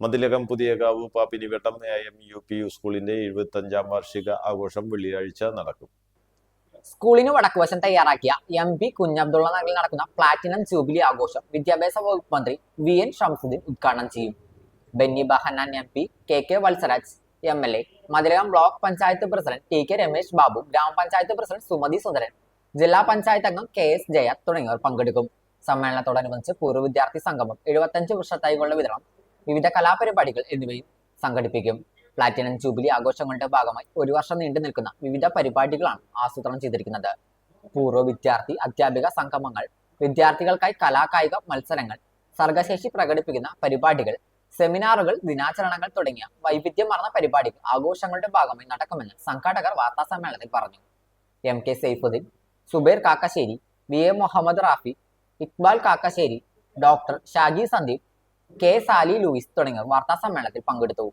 Mathilakam Puthiyakavu Pappinivattam AIM-UP സ്കൂളിന്റെ 75-ാം വാർഷിക ആഘോഷം വെള്ളിയാഴ്ച നടക്കും. സ്കൂളിന് വടക്കുവശം തയ്യാറാക്കിയ MP കുഞ്ഞബ്ദുള്ള നഗറിൽ നടക്കുന്ന പ്ലാറ്റിനം ജൂബിലി ആഘോഷം വിദ്യാഭ്യാസ വകുപ്പ് മന്ത്രി VN ഷംസുദ്ദീൻ ഉദ്ഘാടനം ചെയ്യും. Benny Behanan MP, KK Valsaraj MLA, Mathilakam block panchayat president TK Ramesh Babu, ഗ്രാമപഞ്ചായത്ത് പ്രസിഡന്റ് സുമതി സുന്ദരൻ, ജില്ലാ പഞ്ചായത്ത് അംഗം KS ജയ തുടങ്ങിയവർ പങ്കെടുക്കും. സമ്മേളനത്തോടനുബന്ധിച്ച് പൂർവ്വ വിദ്യാർത്ഥി സംഗമം, 75 വൃക്ഷത്തൈകളുടെ വിതരണം, വിവിധ കലാപരിപാടികൾ എന്നിവയും സംഘടിപ്പിക്കും. പ്ലാറ്റിനം ജൂബിലി ആഘോഷങ്ങളുടെ ഭാഗമായി ഒരു വർഷം നീണ്ടു നിൽക്കുന്ന വിവിധ പരിപാടികളാണ് ആസൂത്രണം ചെയ്തിരിക്കുന്നത്. പൂർവ്വ വിദ്യാർത്ഥി അധ്യാപിക സംഗമങ്ങൾ, വിദ്യാർത്ഥികൾക്കായി കലാകായിക മത്സരങ്ങൾ, സർഗശേഷി പ്രകടിപ്പിക്കുന്ന പരിപാടികൾ, സെമിനാറുകൾ, ദിനാചരണങ്ങൾ തുടങ്ങിയ വൈവിധ്യമാർന്ന പരിപാടികൾ ആഘോഷങ്ങളുടെ ഭാഗമായി നടക്കുമെന്ന് സംഘാടകർ വാർത്താസമ്മേളനത്തിൽ പറഞ്ഞു. MK Saifuddeen, Zubair Kakkassery, VA Muhammad Rafi, Iqbal Kakkassery, doctor Shaji Sandeep, K Sali Lewis തുടങ്ങിയവർ വാർത്താസമ്മേളനത്തിൽ പങ്കെടുത്തു.